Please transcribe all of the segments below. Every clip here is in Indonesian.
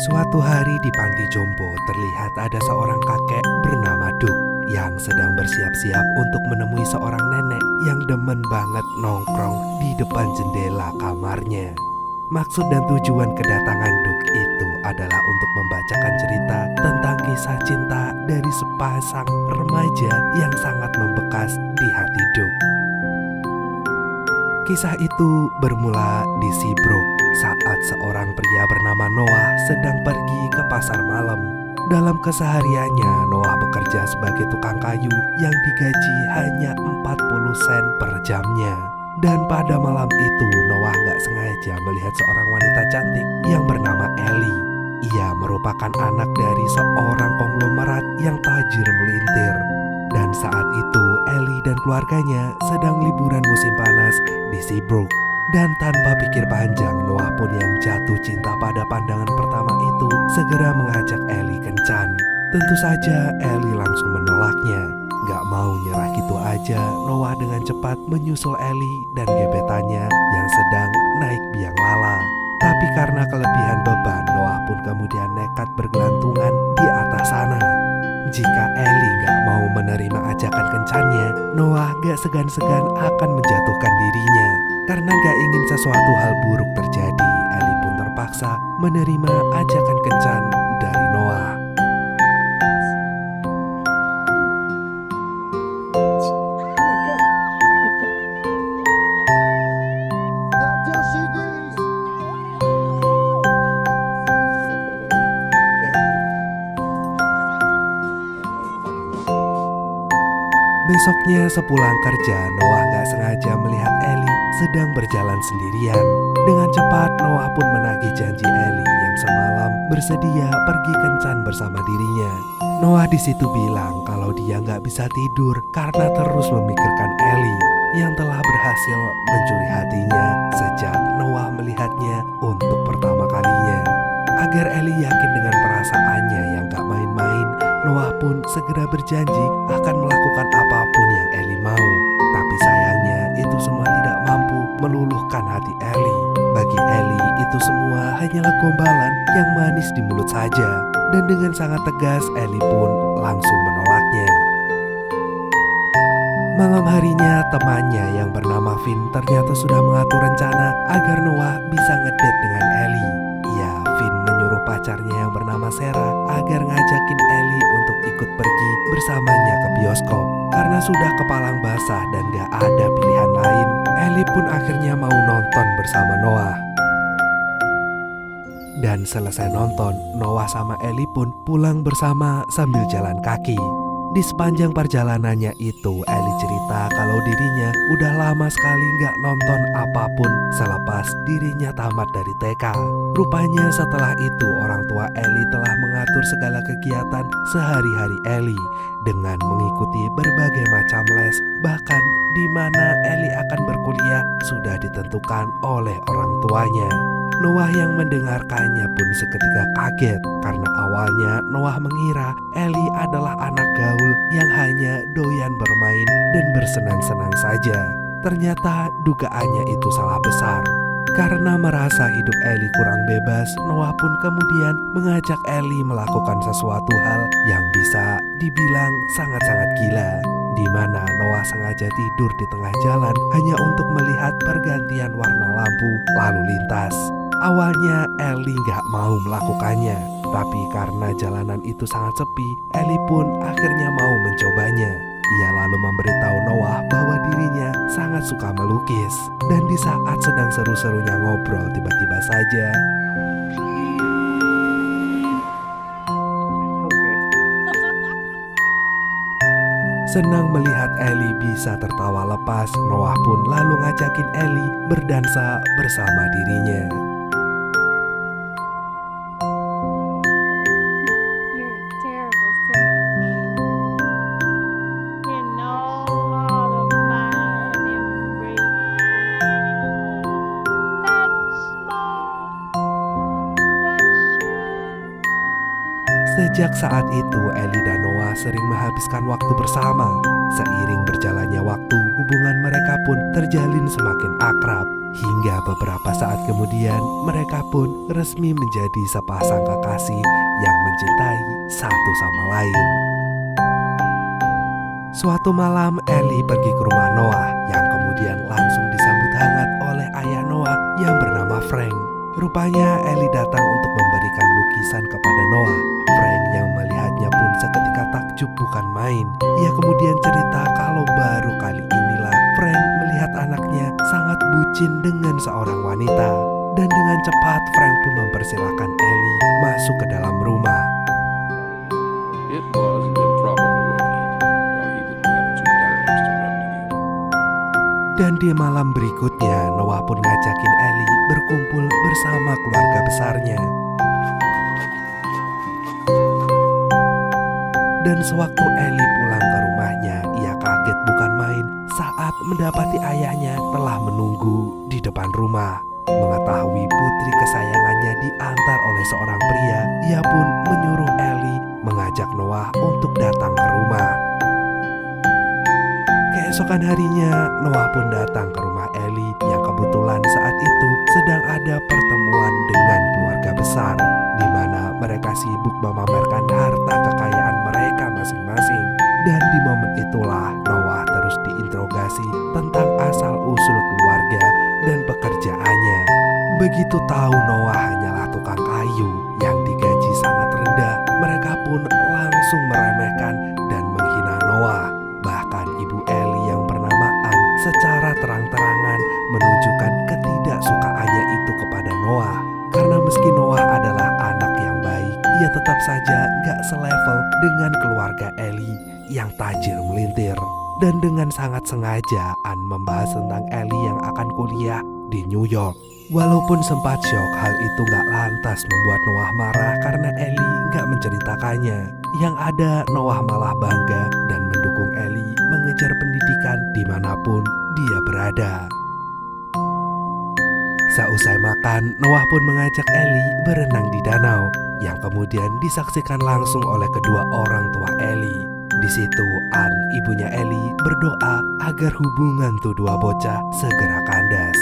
Suatu hari di panti jompo terlihat ada seorang kakek bernama Duk yang sedang bersiap-siap untuk menemui seorang nenek yang demen banget nongkrong di depan jendela kamarnya. Maksud dan tujuan kedatangan Duk itu adalah untuk membacakan cerita tentang kisah cinta dari sepasang remaja yang sangat membekas di hati Duk. Kisah itu bermula di Seabrook saat seorang pria bernama Noah sedang pergi ke pasar malam. Dalam kesehariannya, Noah bekerja sebagai tukang kayu yang digaji hanya 40 sen per jamnya. Dan pada malam itu, Noah gak sengaja melihat seorang wanita cantik yang bernama Ellie. Ia merupakan anak dari seorang konglomerat yang tajir melintir. Dan saat itu Ellie dan keluarganya sedang liburan musim panas di Seabrook. Dan tanpa pikir panjang, Noah pun yang jatuh cinta pada pandangan pertama itu segera mengajak Ellie kencan. Tentu saja Ellie langsung menolaknya. Gak mau nyerah gitu aja, Noah dengan cepat menyusul Ellie dan gebetannya yang sedang naik biang lala. Tapi karena kelebihan beban, Noah pun kemudian nekat bergelantungan di atas sana. Jika Ellie gak mau menerima ajakan kencannya, Noah gak segan-segan akan menjatuhkan dirinya. Karena gak ingin sesuatu hal buruk terjadi, Ellie pun terpaksa menerima ajakan kencan dari Noah. Besoknya sepulang kerja, Noah gak sengaja melihat Ellie sedang berjalan sendirian. Dengan cepat Noah pun menagih janji Ellie yang semalam bersedia pergi kencan bersama dirinya. Noah di situ bilang kalau dia gak bisa tidur karena terus memikirkan Ellie yang telah berhasil mencuri hatinya sejak Noah melihatnya untuk pertama kalinya. Agar Ellie yakin dengan perasaannya yang gak main-main, Noah pun segera berjanji akan melakukan apapun yang Ellie mau. Tapi sayangnya itu semua tidak mampu meluluhkan hati Ellie. Bagi Ellie itu semua hanyalah gombalan yang manis di mulut saja. Dan dengan sangat tegas Ellie pun langsung menolaknya. Malam harinya temannya yang bernama Finn ternyata sudah mengatur rencana agar Noah bisa ngedate dengan Ellie. Finn menyuruh pacarnya yang bernama Sarah agar ngajakin Ellie untuk ikut pergi bersamanya ke bioskop. Karena sudah kepalang basah dan gak ada pilihan lain, Ellie pun akhirnya mau nonton bersama Noah. Dan selesai nonton, Noah sama Ellie pun pulang bersama sambil jalan kaki. Di sepanjang perjalanannya itu, Ellie cerita kalau dirinya udah lama sekali gak nonton apapun selepas dirinya tamat dari TK. Rupanya setelah itu orang tua Ellie telah mengatur segala kegiatan sehari-hari Ellie dengan mengikuti berbagai macam les. Bahkan di mana Ellie akan berkuliah sudah ditentukan oleh orang tuanya. Noah yang mendengarkannya pun seketika kaget karena awalnya Noah mengira Ellie adalah anak gaul yang hanya doyan bermain dan bersenang-senang saja. Ternyata dugaannya itu salah besar. Karena merasa hidup Ellie kurang bebas, Noah pun kemudian mengajak Ellie melakukan sesuatu hal yang bisa dibilang sangat-sangat gila, di mana Noah sengaja tidur di tengah jalan hanya untuk melihat pergantian warna lampu lalu lintas. Awalnya Ellie gak mau melakukannya, tapi karena jalanan itu sangat sepi, Ellie pun akhirnya mau mencobanya. Ia lalu memberitahu Noah bahwa dirinya sangat suka melukis. Dan di saat sedang seru-serunya ngobrol, tiba-tiba saja senang melihat Ellie bisa tertawa lepas, Noah pun lalu ngajakin Ellie berdansa bersama dirinya. Sejak saat itu, Ellie dan Noah sering menghabiskan waktu bersama. Seiring berjalannya waktu, hubungan mereka pun terjalin semakin akrab. Hingga beberapa saat kemudian mereka pun resmi menjadi sepasang kekasih yang mencintai satu sama lain. Suatu malam Ellie pergi ke rumah Noah yang kemudian langsung disambut hangat oleh ayah Noah yang bernama Frank. Rupanya Ellie datang untuk memberikan lukisan kepada Noah. Frank yang melihatnya pun seketika takjub bukan main. Ia kemudian cerita kalau baru kali inilah Frank melihat anaknya sangat bucin dengan seorang wanita. Dan dengan cepat Frank pun mempersilahkan Ellie masuk ke dalam rumah. It was improbable while he would have 2 dimes to rub together. Dan di malam berikutnya Noah pun ngajakin Ellie berkumpul bersama keluarga besarnya. Dan sewaktu Ellie pulang ke rumahnya, ia kaget bukan main saat mendapati ayahnya telah menunggu di depan rumah. Mengetahui putri kesayangannya diantar oleh seorang pria, ia pun menyuruh Ellie mengajak Noah untuk datang ke rumah. Keesokan harinya, Noah pun datang ke rumah Ellie yang kebetulan saat itu sedang ada pertemuan dengan keluarga besar, di mana mereka sibuk memamerkan harta kekayaan mereka masing-masing. Dan di momen itulah Noah terus diinterogasi tentang asal-usul keluarga dan pekerjaannya. Begitu tahu Noah hanyalah tukang kayu yang digaji sangat rendah, mereka pun langsung meremehkan dan menghina Noah. Bahkan ibu Ellie yang bernama Ann secara terang-terangan menunjukkan ketidaksukaannya itu kepada Noah. Karena meski Noah adalah anak yang baik, ia tetap saja gak selevel dengan keluarga Ellie yang tajir melintir. Dan dengan sangat sengaja Ann membahas tentang Ellie yang akan kuliah di New York. Walaupun sempat syok, hal itu gak lantas membuat Noah marah karena Ellie gak menceritakannya. Yang ada Noah malah bangga dan mendukung Ellie mengejar pendidikan dimanapun dia berada. Seusai makan, Noah pun mengajak Ellie berenang di danau, yang kemudian disaksikan langsung oleh kedua orang tua Ellie. Di situ Ann, ibunya Ellie, berdoa agar hubungan kedua bocah segera kandas.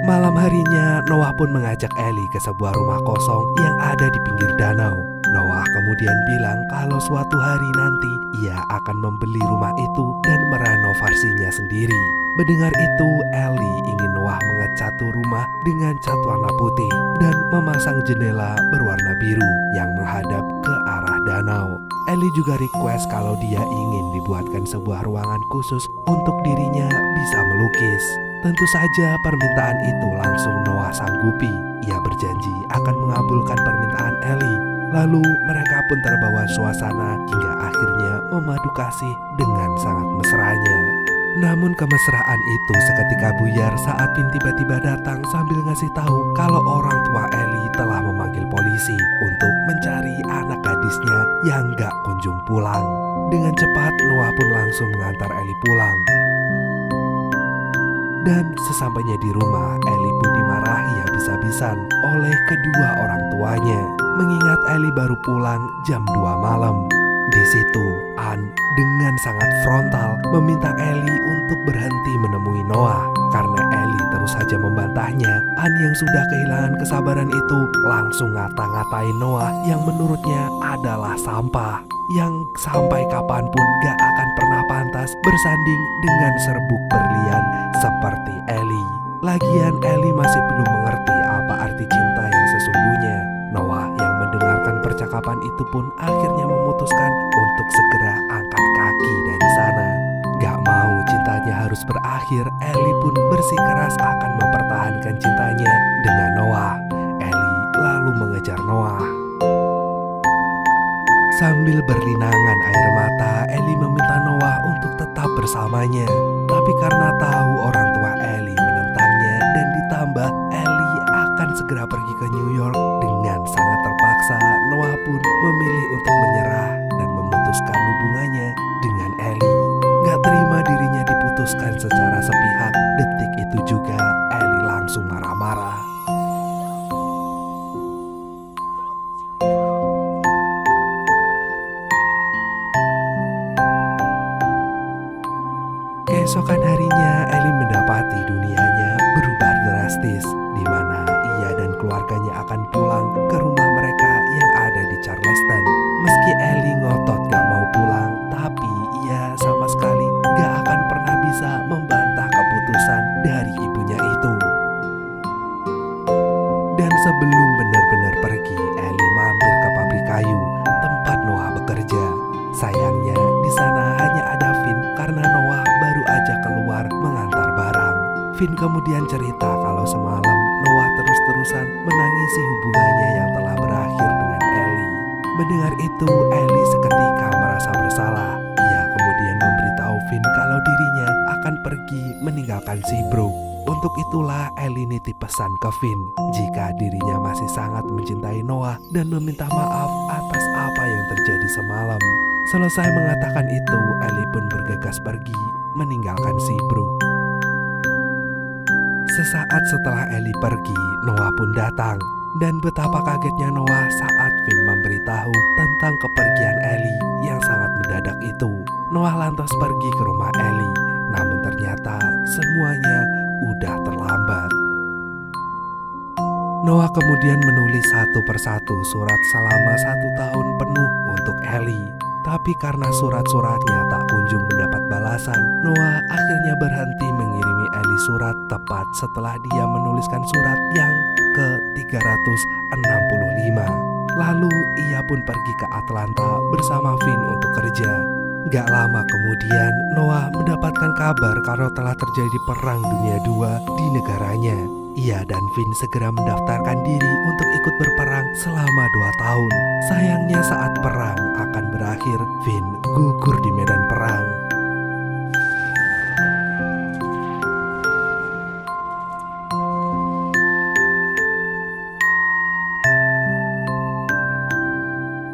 Malam harinya, Noah pun mengajak Ellie ke sebuah rumah kosong yang ada di pinggir danau. Noah kemudian bilang kalau suatu hari nanti ia akan membeli rumah itu dan merenovasinya sendiri. Mendengar itu, Ellie ingin Noah mengecat rumah dengan cat warna putih dan memasang jendela berwarna biru yang menghadap ke arah danau. Ellie juga request kalau dia ingin dibuatkan sebuah ruangan khusus untuk dirinya bisa melukis. Tentu saja permintaan itu langsung Noah sanggupi. Ia berjanji akan mengabulkan permintaan Ellie. Lalu mereka pun terbawa suasana hingga akhirnya memadu kasih dengan sangat mesranya. Namun kemesraan itu seketika buyar saat Pin tiba-tiba datang sambil ngasih tahu kalau orang tua Ellie telah memanggil polisi untuk mencari anak gadisnya yang gak kunjung pulang. Dengan cepat Noah pun langsung mengantar Ellie pulang. Dan sesampainya di rumah, Ellie pun dimarahi habis-habisan oleh kedua orang tuanya, mengingat Ellie baru pulang jam 2 malam. Di situ, Ann dengan sangat frontal meminta Ellie untuk berhenti menemui Noah. Karena Ellie terus saja membantahnya, Ann yang sudah kehilangan kesabaran itu langsung ngata-ngatain Noah yang menurutnya adalah sampah, yang sampai kapanpun gak akan pernah pantas bersanding dengan serbuk berlian seperti Ellie. Lagian Ellie masih belum mengerti apa arti cinta yang sesungguhnya. Noah yang mendengarkan percakapan itu pun akhirnya memutuskan untuk segera angkat kaki dari sana. Gak mau cintanya harus berakhir, Ellie pun bersikeras akan mempertahankan cintanya dengan Noah. Ellie lalu mengejar Noah. Sambil berlinangan air mata, Ellie meminta Noah untuk tetap bersamanya. Tapi karena tahu orang tua Ellie menentangnya dan ditambah Ellie akan segera pergi ke New York, dengan sangat terpaksa Noah pun memilih untuk menyerah dan memutuskan hubungannya dengan Ellie. Gak terima dirinya diputuskan secara sepihak, detik itu juga Ellie langsung marah-marah. Keesokan harinya, Ellie mendapati mistis di mana ia dan keluarganya akan pulang ke rumah mereka yang ada di Charleston. Meski Ellie ngotot gak mau pulang, tapi ia sama sekali gak akan pernah bisa membantah keputusan dari ibunya itu. Dan sebelum benar-benar pergi, Ellie mampir ke pabrik kayu tempat Noah bekerja. Sayangnya di sana hanya ada Finn karena Noah baru aja keluar mengantar barang. Finn kemudian cerita kalau semalam Noah terus-terusan menangisi hubungannya yang telah berakhir dengan Ellie. Mendengar itu, Ellie seketika merasa bersalah. Ia kemudian memberitahu Finn kalau dirinya akan pergi meninggalkan Seabrook. Untuk itulah Ellie nitip pesan ke Finn jika dirinya masih sangat mencintai Noah dan meminta maaf atas apa yang terjadi semalam. Selesai mengatakan itu, Ellie pun bergegas pergi meninggalkan Seabrook. Sesaat setelah Ellie pergi, Noah pun datang. Dan betapa kagetnya Noah saat Finn memberitahu tentang kepergian Ellie yang sangat mendadak itu. Noah lantas pergi ke rumah Ellie, namun ternyata semuanya udah terlambat. Noah kemudian menulis satu persatu surat selama 1 tahun penuh untuk Ellie. Tapi karena surat-suratnya tak kunjung mendapat balasan, Noah akhirnya berhenti mengirimi Ellie surat tepat setelah dia menuliskan surat yang ke-365. Lalu ia pun pergi ke Atlanta bersama Finn untuk kerja. Gak lama kemudian, Noah mendapatkan kabar kalau telah terjadi perang dunia II di negaranya. Ia dan Finn segera mendaftarkan diri untuk ikut berperang selama 2 tahun. Sayangnya saat perang akan berakhir, Finn gugur di medan perang.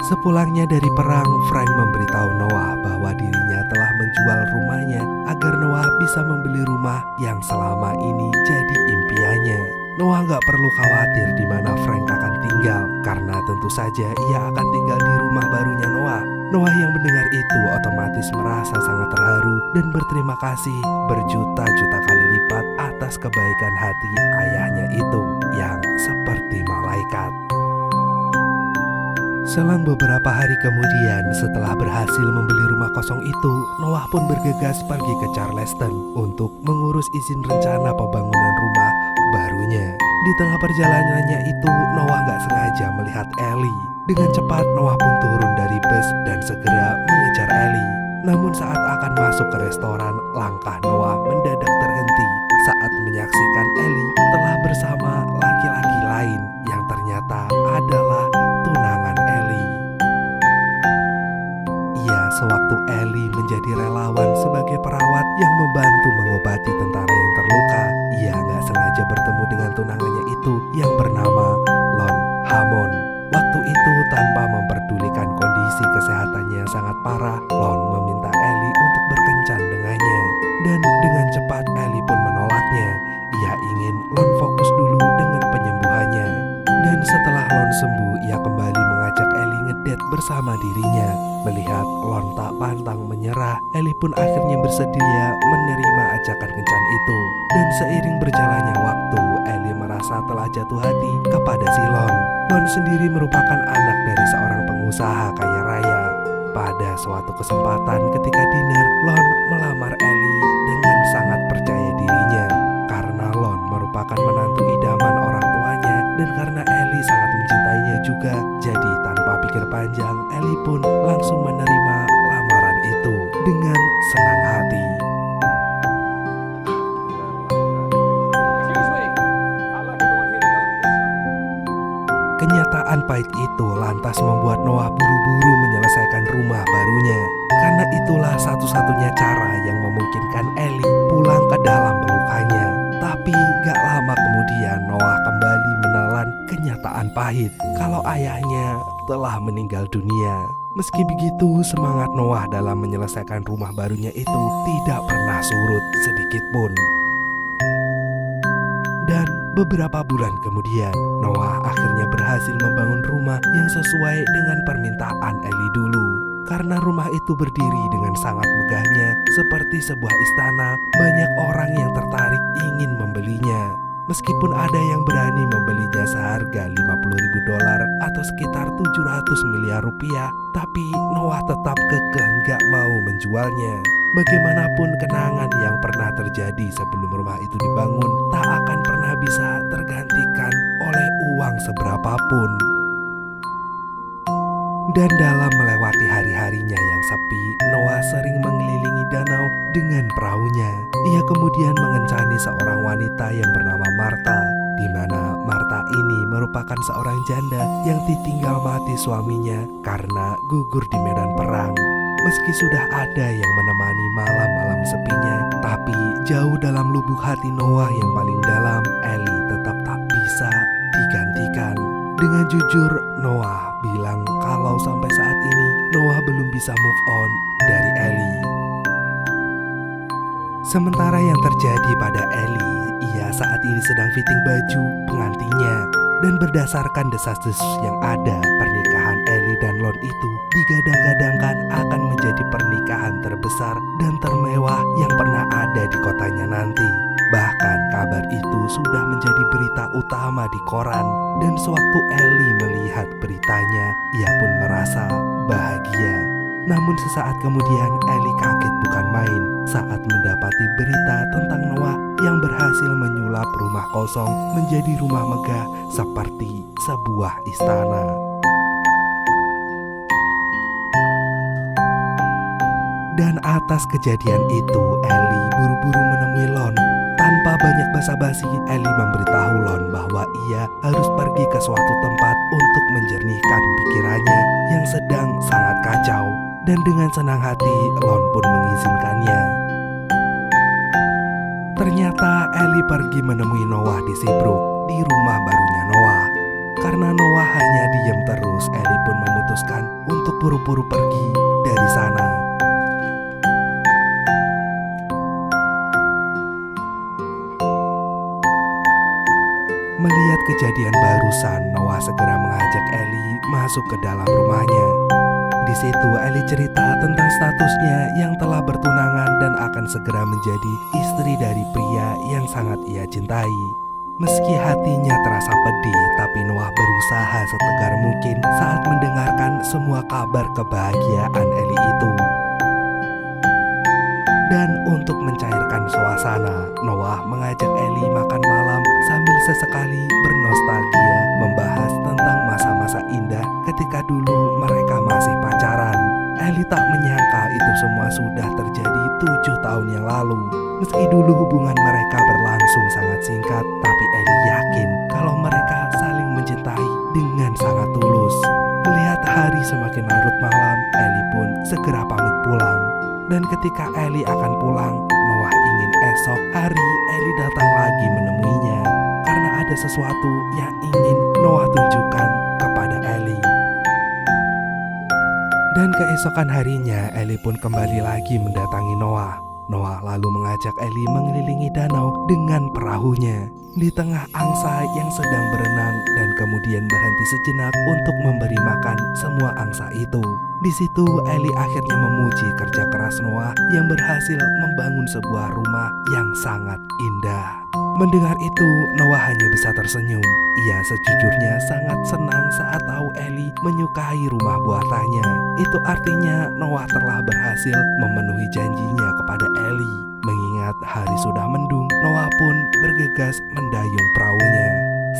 Sepulangnya dari perang, Frank memberitahu Noah bahwa dirinya telah menjual rumahnya agar Noah bisa membeli rumah yang selama ini jadi impiannya. Noah gak perlu khawatir di mana Frank akan tinggal, karena tentu saja ia akan tinggal di rumah barunya Noah. Noah yang mendengar itu otomatis merasa sangat terharu dan berterima kasih berjuta-juta kali lipat atas kebaikan hati ayahnya itu yang seperti malaikat. Selang beberapa hari kemudian, setelah berhasil membeli rumah kosong itu, Noah pun bergegas pergi ke Charleston untuk mengurus izin rencana pembangunan rumah barunya. Di tengah perjalanannya itu, Noah gak sengaja melihat Ellie. Dengan cepat, Noah pun turun dari bus dan segera mengejar Ellie. Namun saat akan masuk ke restoran, langkah Noah mendadak terhenti saat menyaksikan Ellie telah bersama laki-laki lain yang ternyata adalah tunangan Ellie. Ia sewaktu Ellie menjadi relawan sebagai perawat yang membantu mengobati tentara yang terluka, ia gak sengaja bertemu dengan tunangannya itu yang bernama Lon Hammond. Waktu itu tanpa memperdulikan kondisi kesehatannya yang sangat parah, Lon meminta Ellie untuk berkencan dengannya. Dan dengan cepat Ellie pun menolaknya. Ia ingin Lon fokus dulu dengan penyembuhannya. Dan setelah Lon sembuh, ia kembali mengajak Ellie ngedate bersama dirinya. Melihat Lon tak pantang menyerah, Ellie pun akhirnya bersedia menerima ajakan kencan itu. Dan seiring berjalannya waktu, Ellie merasa telah jatuh hati kepada si Lon. Lon sendiri merupakan anak dari seorang pengusaha kaya raya. Pada suatu kesempatan ketika dinner, Lon melamar Ellie dengan sangat percaya dirinya. Karena Lon merupakan menantu idaman orang tuanya dan karena Ellie sangat mencintainya juga, jadi tanpa pikir panjang, Ellie pun langsung menerima lamaran itu dengan senang hati. Kenyataan pahit itu lantas membuat Noah buru-buru menyelesaikan rumah barunya. Karena itulah satu-satunya cara yang memungkinkan Ellie pulang ke dalam pelukannya. Tapi gak lama kemudian Noah kembali menelan kenyataan pahit kalau ayahnya telah meninggal dunia. Meski begitu, semangat Noah dalam menyelesaikan rumah barunya itu tidak pernah surut sedikit pun. Dan beberapa bulan kemudian, Noah akhirnya berhasil membangun rumah yang sesuai dengan permintaan Ellie dulu. Karena rumah itu berdiri dengan sangat megahnya seperti sebuah istana, banyak orang yang tertarik ingin membelinya. Meskipun ada yang berani membelinya seharga $50.000 atau sekitar 700 miliar rupiah, tapi Noah tetap kekeh nggak mau menjualnya. Bagaimanapun kenangan yang pernah terjadi sebelum rumah itu dibangun tak akan pernah bisa tergantikan oleh uang seberapapun. Dan dalam melewati hari-harinya yang sepi, Noah sering mengelilingi danau dengan perahunya. Ia kemudian mengencani seorang wanita yang bernama Martha, di mana Martha ini merupakan seorang janda yang ditinggal mati suaminya karena gugur di medan perang. Meski sudah ada yang menemani malam-malam sepinya, tapi jauh dalam lubuk hati Noah yang paling dalam, Ellie tetap tak bisa digantikan. Dengan jujur, Noah bilang kalau sampai saat ini Noah belum bisa move on dari Ellie. Sementara yang terjadi pada Ellie, ia saat ini sedang fitting baju pengantinnya. Dan berdasarkan desas-desus yang ada, pernikahan Ellie dan Lon itu digadang-gadangkan akan menjadi pernikahan terbesar dan termewah yang pernah ada di kotanya nanti. Bahkan kabar itu sudah menjadi berita utama di koran. Dan sewaktu Ellie melihat beritanya, ia pun merasa bahagia. Namun sesaat kemudian Ellie kaget bukan main saat mendapati berita tentang Noah yang berhasil menyulap rumah kosong menjadi rumah megah seperti sebuah istana. Dan atas kejadian itu, Ellie buru-buru menemui Lon. Tanpa banyak basa-basi, Ellie memberitahu Lon bahwa ia harus pergi ke suatu tempat untuk menjernihkan pikirannya yang sedang sangat kacau. Dan dengan senang hati, Lon pun mengizinkannya. Ternyata Ellie pergi menemui Noah di Seabrook, di rumah barunya Noah. Karena Noah hanya diam terus, Ellie pun memutuskan untuk buru-buru pergi dari sana. Melihat kejadian barusan, Noah segera mengajak Ellie masuk ke dalam rumahnya. Di situ Ellie cerita tentang statusnya yang telah bertunangan dan akan segera menjadi istri dari pria yang sangat ia cintai. Meski hatinya terasa pedih, tapi Noah berusaha setegar mungkin saat mendengarkan semua kabar kebahagiaan Ellie itu. Dan untuk mencairkan suasana, Noah mengajak Ellie makan malam sambil sesekali bernostalgia membahas tentang masa-masa indah ketika dulu mereka masih pacaran. Ellie tak menyangka itu semua sudah terjadi 7 tahun yang lalu. Meski dulu hubungan mereka berlangsung sangat singkat, tapi Ellie yakin kalau mereka saling mencintai dengan sangat tulus. Melihat hari semakin larut malam, Ellie pun segera pamit pulang. Dan ketika Ellie akan pulang, Noah ingin esok hari Ellie datang lagi menemuinya karena ada sesuatu yang ingin Noah tunjukkan kepada Ellie. Dan keesokan harinya, Ellie pun kembali lagi mendatangi Noah. Noah lalu mengajak Ellie mengelilingi danau dengan perahunya di tengah angsa yang sedang berenang dan kemudian berhenti sejenak untuk memberi makan semua angsa itu. Di situ Ellie akhirnya memuji kerja keras Noah yang berhasil membangun sebuah rumah yang sangat indah. Mendengar itu, Noah hanya bisa tersenyum. Ia sejujurnya sangat senang saat tahu Ellie menyukai rumah buatannya. Itu artinya Noah telah berhasil memenuhi janjinya kepada Ellie. Mengingat hari sudah mendung, Noah pun bergegas mendayung perahunya.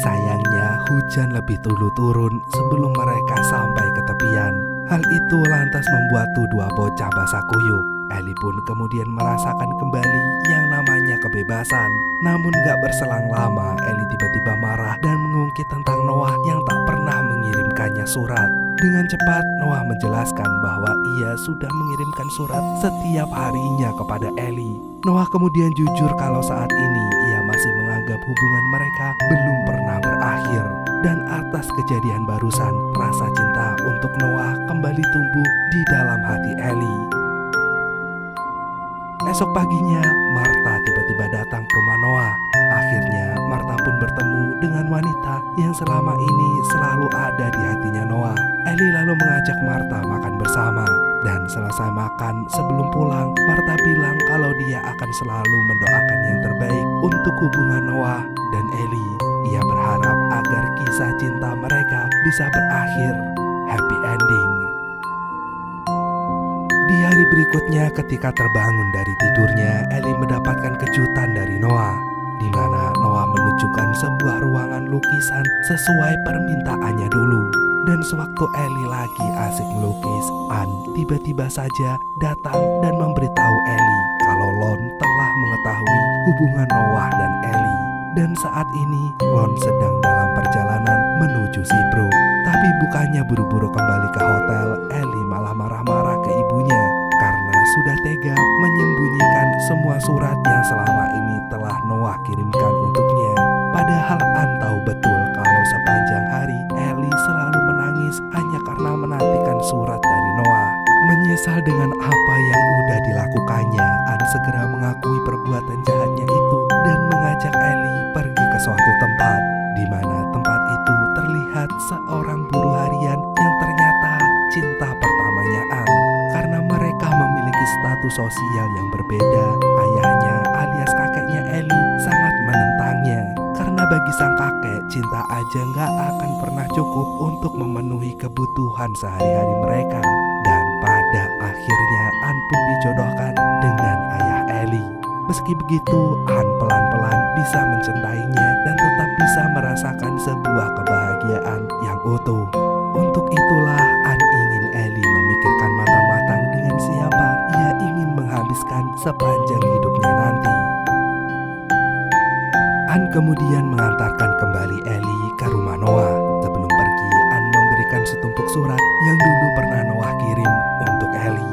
Sayangnya hujan lebih dulu turun sebelum mereka sampai ke tepian. Hal itu lantas membuat dua bocah basah kuyup. Ellie pun kemudian merasakan kembali yang namanya kebebasan. Namun gak berselang lama, Ellie tiba-tiba marah dan mengungkit tentang Noah yang tak pernah mengirimkannya surat. Dengan cepat, Noah menjelaskan bahwa ia sudah mengirimkan surat setiap harinya kepada Ellie. Noah kemudian jujur kalau saat ini ia masih menganggap hubungan mereka belum pernah berakhir. Dan atas kejadian barusan, rasa cinta untuk Noah kembali tumbuh di dalam hati Ellie. Esok paginya, Martha tiba-tiba datang ke rumah Noah. Akhirnya, Martha pun bertemu dengan wanita yang selama ini selalu ada di hatinya Noah. Ellie lalu mengajak Martha makan bersama. Dan selesai makan, sebelum pulang, Martha bilang kalau dia akan selalu mendoakan yang terbaik untuk hubungan Noah dan Eli. Ia berharap agar kisah cinta mereka bisa berakhir happy ending. Di hari berikutnya ketika terbangun dari tidurnya, Eli mendapatkan kejutan dari Noah, di mana Noah menunjukkan sebuah ruangan lukisan sesuai permintaannya dulu. Dan sewaktu Eli lagi asik melukis, Ann tiba-tiba saja datang dan memberitahu Eli kalau Lon telah mengetahui hubungan Noah dan Eli. Dan saat ini Lon sedang dalam perjalanan menuju Sibruk. Tapi bukannya buru-buru kembali ke hotel, Eli malah marah-marah ke ibunya karena sudah tega menyembunyikan semua surat yang selama ini telah Noah kirimkan untuknya. Padahal Ann tahu betul kalau sepanjang hari Eli selalu menangis hanya karena menantikan surat dari Noah. Menyesal dengan apa yang udah dilakukannya, Ann segera mengakui perbuatan jahatnya itu dan mengajak Eli pergi ke suatu tempat, di mana tempat itu terlihat seorang buruh harian yang ternyata cinta pertamanya Ann. Karena mereka memiliki status sosial yang berbeda, ayahnya alias kakeknya Eli sangat menentangnya. Karena bagi sang kakek, cinta aja nggak akan pernah cukup untuk memenuhi kebutuhan sehari-hari mereka. Dan pada akhirnya Ann pun dijodohkan dengan ayah Eli. Meski begitu, Ann pelan-pelan bisa mencintainya dan tetap bisa merasakan sebuah kebahagiaan yang utuh. Untuk itulah Ann ingin Eli memikirkan matang-matang dengan siapa ia ingin menghabiskan sepanjang hidupnya nanti. Ann kemudian mengantarkan kembali Eli ke rumah Noah. Sebelum pergi, Ann memberikan setumpuk surat yang dulu pernah Noah kirim untuk Eli.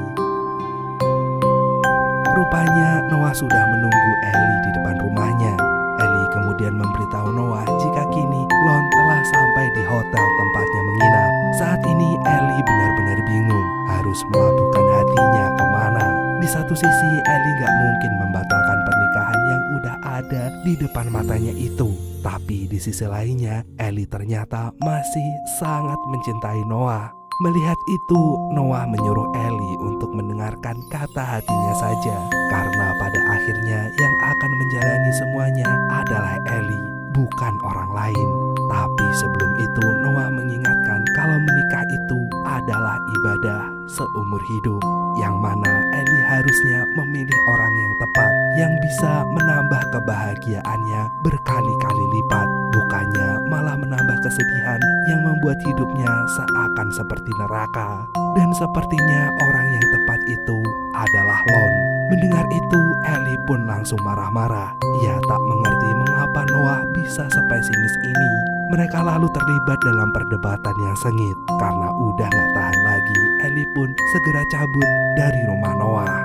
Rupanya Noah sudah menunggu Eli di depan rumahnya. Eli kemudian memberitahu Noah jika kini Lon telah sampai di hotel tempatnya menginap. Saat ini Eli benar-benar bingung harus melabuhkan hatinya kemana. Di satu sisi Eli gak mungkin membatalkan pernikahan yang udah ada di depan matanya itu. Tapi di sisi lainnya Eli ternyata masih sangat mencintai Noah. Melihat itu, Noah menyuruh Eli untuk mendengarkan kata hatinya saja, karena pada akhirnya yang akan menjalani semuanya adalah Eli, bukan orang lain. Tapi sebelum itu Noah mengingatkan kalau menikah itu adalah ibadah seumur hidup, yang mana Eli harusnya memilih orang yang tepat, yang bisa menambah kebahagiaannya berkali-kali lipat, bukannya malah menambah kesedihan yang membuat hidupnya seakan seperti neraka. Dan sepertinya orang yang tepat itu adalah Lon. Mendengar itu, Eli pun langsung marah-marah. Ia tak mengerti mengapa Noah bisa sepesimis ini. Mereka lalu terlibat dalam perdebatan yang sengit. Karena udah gak tahan lagi, Eli pun segera cabut dari rumah Noah.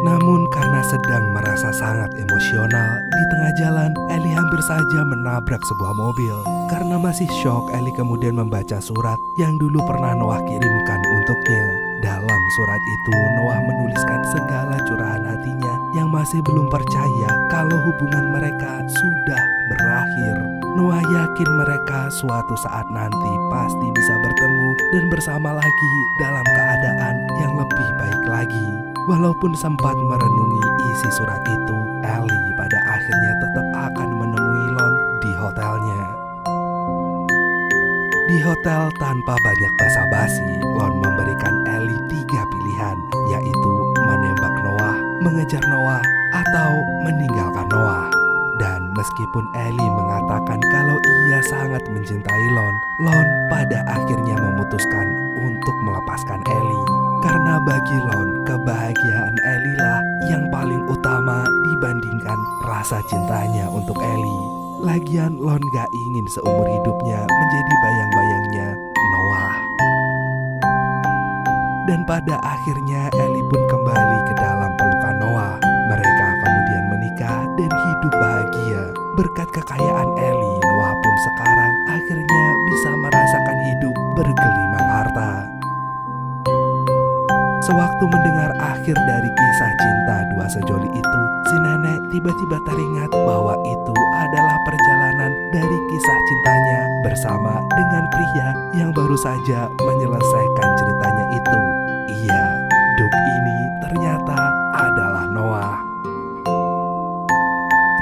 Namun karena sedang merasa sangat emosional, di tengah jalan Eli hampir saja menabrak sebuah mobil. Karena masih syok, Eli kemudian membaca surat yang dulu pernah Noah kirimkan untuknya. Dalam surat itu Noah menuliskan segala curahan hatinya yang masih belum percaya kalau hubungan mereka sudah berakhir. Noah yakin mereka suatu saat nanti pasti bisa bertemu dan bersama lagi dalam keadaan yang lebih baik lagi. Walaupun sempat merenungi isi surat itu, Eli pada akhirnya tetap akan menemui Lon di hotelnya. Di hotel tanpa banyak basa-basi, Lon memberikan Eli 3 pilihan, yaitu menembak Noah, mengejar Noah, atau meninggalkan Noah. Dan meskipun Eli mengatakan kalau ia sangat mencintai Lon, Lon pada akhirnya memutuskan untuk melepaskan Eli. Karena bagi Lon, kebahagiaan Eli lah yang paling utama dibandingkan rasa cintanya untuk Eli. Lagian Lon gak ingin seumur hidupnya menjadi bayang-bayangnya Noah. Dan pada akhirnya Eli pun kembali ke dalam pelukan Noah. Mereka kemudian menikah dan hidup bahagia. Berkat kekayaan Eli, Noah pun sekarang akhirnya bisa merasakan hidup bergelimang harta. Sewaktu mendengar akhir dari kisah cinta dua sejoli itu, si nenek tiba-tiba teringat bahwa itu adalah perjalanan dari kisah cintanya bersama dengan pria yang baru saja menyelesaikan ceritanya itu. Iya, Duk ini ternyata adalah Noah.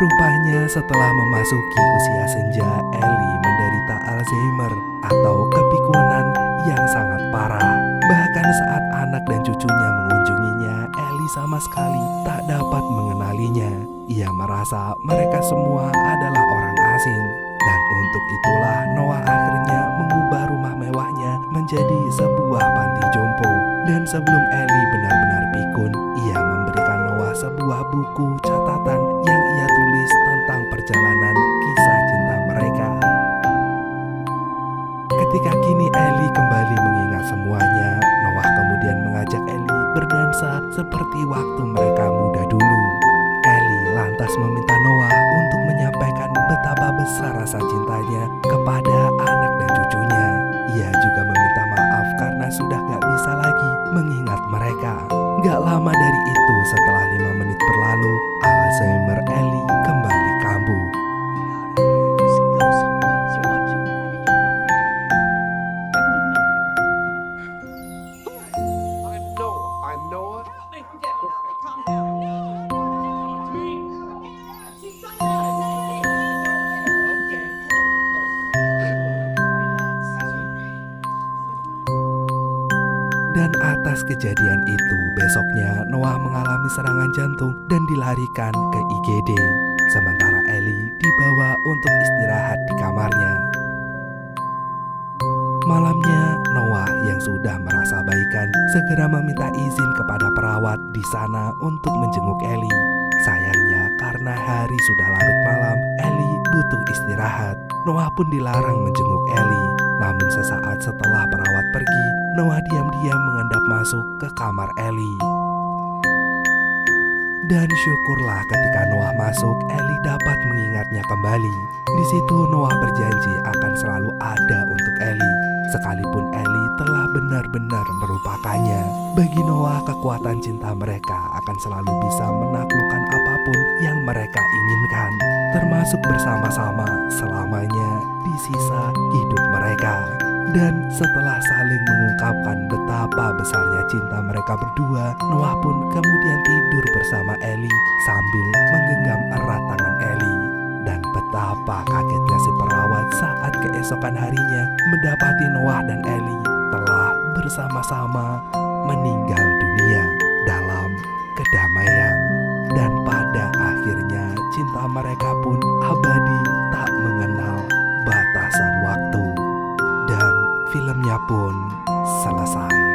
Rupanya setelah memasuki usia senja, Ellie menderita Alzheimer atau kepikunan yang sangat parah. Bahkan saat anak dan cucunya mengunjunginya, Ellie sama sekali tak dapat mengenalinya. Ia merasa mereka semua adalah orang asing. Dan untuk itulah Noah akhirnya mengubah rumah mewahnya menjadi sebuah panti jompo. Dan sebelum Ellie benar-benar pikun, ia memberikan Noah sebuah buku catatan yang ia tulis tentang perjalanan kisah cinta mereka. Ketika kini Ellie kembali mengingat semuanya, Noah kemudian mengajak Ellie berdansa seperti waktu mereka muda dulu. Ellie lantas meminta Noah untuk menyampaikan betapa besar rasa cintanya kepada anak dan cucunya. Ia juga meminta maaf karena sudah gak bisa lagi mengingat mereka. Gak lama dari itu, setelah 5 menit berlalu, Alzheimer Ellie kembali kambuh. I'm Noah. Calm down. Dan atas kejadian itu, besoknya Noah mengalami serangan jantung dan dilarikan ke IGD. Sementara Ellie dibawa untuk istirahat di kamarnya. Malamnya, Noah yang sudah merasa baikan segera meminta izin kepada perawat di sana untuk menjenguk Ellie. Sayangnya karena hari sudah larut malam, Ellie butuh istirahat. Noah pun dilarang menjenguk Ellie. Namun sesaat setelah perawat pergi, Noah diam-diam mengendap masuk ke kamar Ellie. Dan syukurlah ketika Noah masuk, Ellie dapat mengingatnya kembali. Di situ Noah berjanji akan selalu ada untuk Ellie, sekalipun Ellie telah benar-benar melupakannya. Bagi Noah, kekuatan cinta mereka akan selalu bisa menaklukkan apapun yang mereka inginkan, termasuk bersama-sama selamanya di sisa hidup mereka. Dan setelah saling mengungkapkan betapa besarnya cinta mereka berdua, Noah pun kemudian tidur bersama Ellie sambil menggenggam erat tangan Ellie. Dan betapa kagetnya si perawat saat keesokan harinya mendapati Noah dan Ellie telah bersama-sama meninggal dunia dalam kedamaian. Dan pada akhirnya cinta mereka pun abadi, tak mengenal batasan waktu. Dan filmnya pun selesai.